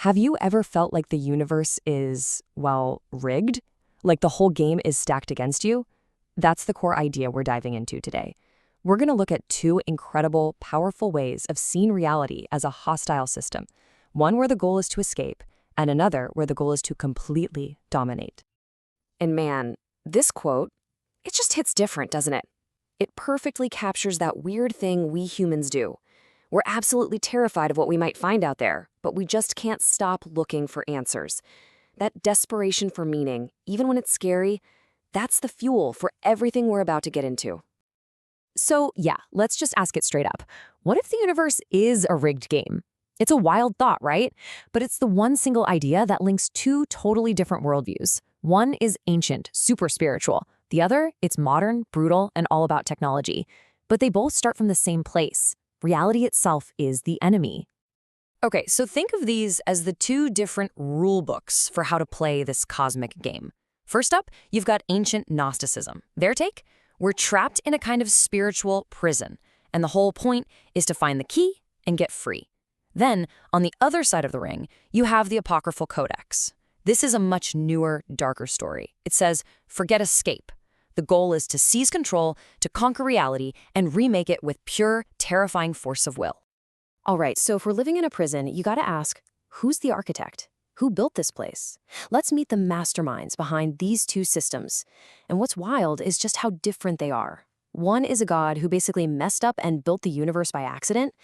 Have you ever felt like the universe is, well, rigged? Like the whole game is stacked against you? That's the core idea we're diving into today. We're going to look at two incredible, powerful ways of seeing reality as a hostile system. One where the goal is to escape, and another where the goal is to completely dominate. And man, this quote, it just hits different, doesn't it? It perfectly captures that weird thing we humans do. We're absolutely terrified of what we might find out there, but we just can't stop looking for answers. That desperation for meaning, even when it's scary, that's the fuel for everything we're about to get into. So yeah, let's just ask it straight up. What if the universe is a rigged game? It's a wild thought, right? But it's the one single idea that links two totally different worldviews. One is ancient, super spiritual. The other, it's modern, brutal, and all about technology. But they both start from the same place. Reality itself is the enemy. Okay, so think of these as the two different rule books for how to play this cosmic game. First up, you've got ancient Gnosticism. Their take? We're trapped in a kind of spiritual prison, and the whole point is to find the key and get free. Then, on the other side of the ring, you have the Apocryphal Codex. This is a much newer, darker story. It says, forget escape. The goal is to seize control, to conquer reality, and remake it with pure, terrifying force of will. All right, so if we're living in a prison, you gotta ask, who's the architect? Who built this place? Let's meet the masterminds behind these two systems. And what's wild is just how different they are. One is a god who basically messed up and built the universe by accident.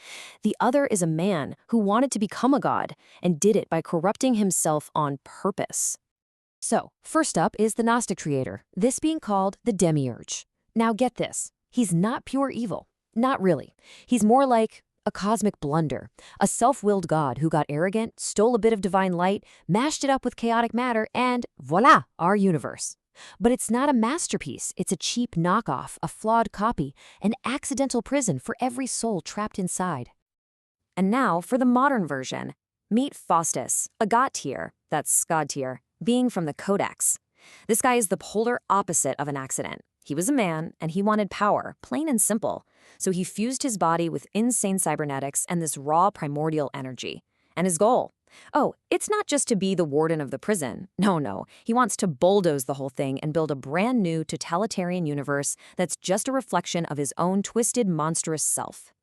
The other is a man who wanted to become a god and did it by corrupting himself on purpose. So, first up is the Gnostic creator, this being called the Demiurge. Now get this, he's not pure evil. Not really. He's more like a cosmic blunder, a self-willed god who got arrogant, stole a bit of divine light, mashed it up with chaotic matter, and voila, our universe. But it's not a masterpiece, it's a cheap knockoff, a flawed copy, an accidental prison for every soul trapped inside. And now for the modern version. Meet Faustus, a god tier, that's god tier, being from the Codex. This guy is the polar opposite of an accident. He was a man, and he wanted power, plain and simple. So he fused his body with insane cybernetics and this raw primordial energy. And his goal? Oh, it's not just to be the warden of the prison. No. He wants to bulldoze the whole thing and build a brand new totalitarian universe that's just a reflection of his own twisted, monstrous self.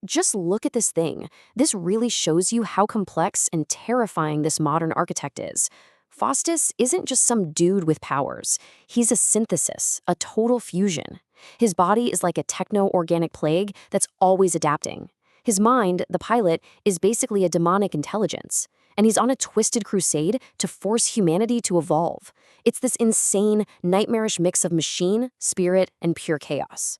Just look at this thing. This really shows you how complex and terrifying this modern architect is. Faustus isn't just some dude with powers. He's a synthesis, a total fusion. His body is like a techno-organic plague that's always adapting. His mind, the pilot, is basically a demonic intelligence. And he's on a twisted crusade to force humanity to evolve. It's this insane, nightmarish mix of machine, spirit, and pure chaos.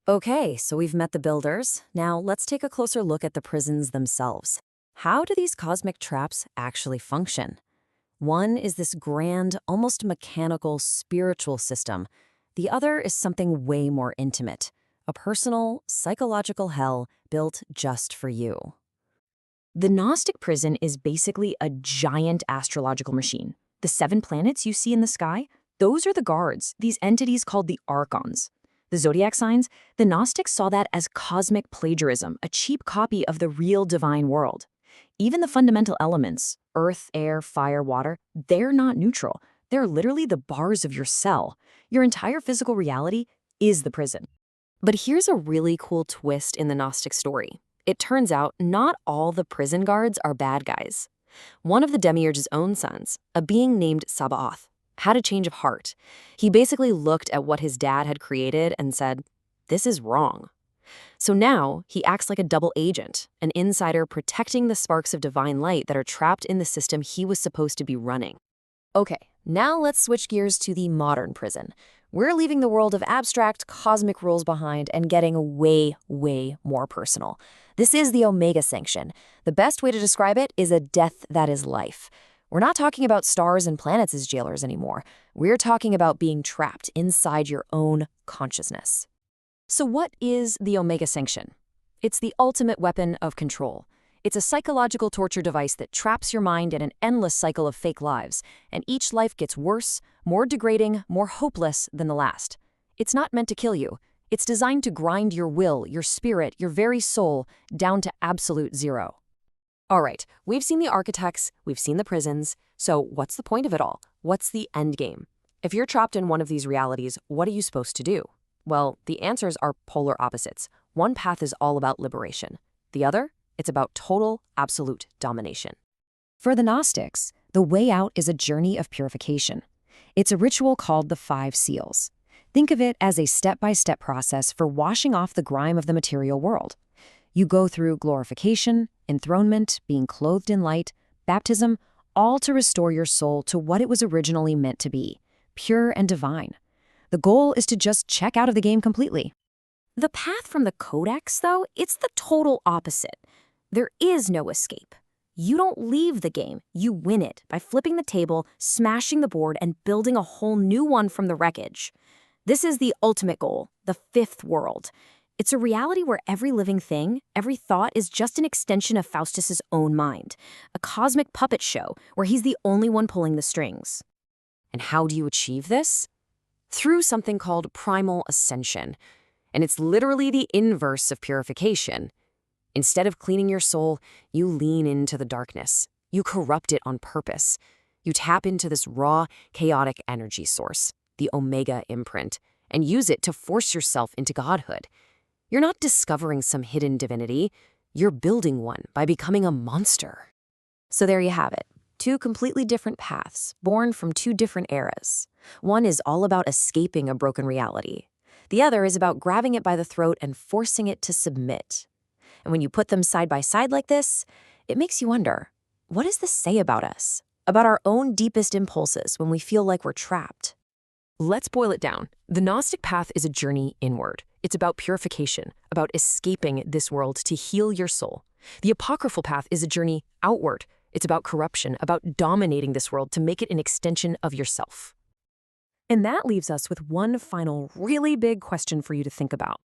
Okay, so we've met the builders. Now let's take a closer look at the prisons themselves. How do these cosmic traps actually function? One is this grand, almost mechanical, spiritual system. The other is something way more intimate, a personal, psychological hell built just for you. The Gnostic prison is basically a giant astrological machine. The 7 planets you see in the sky, those are the guards, these entities called the archons. The zodiac signs, the Gnostics saw that as cosmic plagiarism, a cheap copy of the real divine world. Even the fundamental elements, earth, air, fire, water, they're not neutral. They're literally the bars of your cell. Your entire physical reality is the prison. But here's a really cool twist in the Gnostic story. It turns out not all the prison guards are bad guys. One of the Demiurge's own sons, a being named Sabaoth, had a change of heart. He basically looked at what his dad had created and said, this is wrong. So now he acts like a double agent, an insider protecting the sparks of divine light that are trapped in the system he was supposed to be running. Okay, now let's switch gears to the modern prison. We're leaving the world of abstract, cosmic rules behind and getting way more personal. This is the Omega Sanction. The best way to describe it is a death that is life. We're not talking about stars and planets as jailers anymore. We're talking about being trapped inside your own consciousness. So what is the Omega Sanction? It's the ultimate weapon of control. It's a psychological torture device that traps your mind in an endless cycle of fake lives, and each life gets worse, more degrading, more hopeless than the last. It's not meant to kill you. It's designed to grind your will, your spirit, your very soul down to absolute zero. All right, we've seen the architects, we've seen the prisons, so what's the point of it all? What's the end game? If you're trapped in one of these realities, what are you supposed to do? Well, the answers are polar opposites. One path is all about liberation. The other, it's about total, absolute domination. For the Gnostics, the way out is a journey of purification. It's a ritual called the Five Seals. Think of it as a step-by-step process for washing off the grime of the material world. You go through glorification, enthronement, being clothed in light, baptism, all to restore your soul to what it was originally meant to be, pure and divine. The goal is to just check out of the game completely. The path from the Codex, though, it's the total opposite. There is no escape. You don't leave the game, you win it by flipping the table, smashing the board, and building a whole new one from the wreckage. This is the ultimate goal, the fifth world. It's a reality where every living thing, every thought is just an extension of Faustus's own mind, a cosmic puppet show where he's the only one pulling the strings. And how do you achieve this? Through something called primal ascension. And it's literally the inverse of purification. Instead of cleaning your soul, you lean into the darkness. You corrupt it on purpose. You tap into this raw, chaotic energy source, the Omega imprint, and use it to force yourself into godhood. You're not discovering some hidden divinity. You're building one by becoming a monster. So there you have it. Two completely different paths, born from two different eras. One is all about escaping a broken reality. The other is about grabbing it by the throat and forcing it to submit. And when you put them side by side like this, it makes you wonder, what does this say about us? About our own deepest impulses when we feel like we're trapped? Let's boil it down. The Gnostic path is a journey inward. It's about purification, about escaping this world to heal your soul. The Apocryphal path is a journey outward. It's about corruption, about dominating this world to make it an extension of yourself. And that leaves us with one final really big question for you to think about.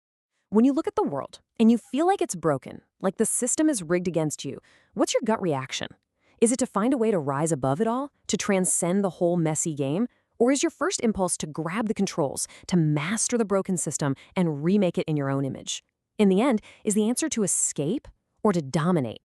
When you look at the world and you feel like it's broken, like the system is rigged against you, what's your gut reaction? Is it to find a way to rise above it all, to transcend the whole messy game? Or is your first impulse to grab the controls, to master the broken system and remake it in your own image? In the end, is the answer to escape or to dominate?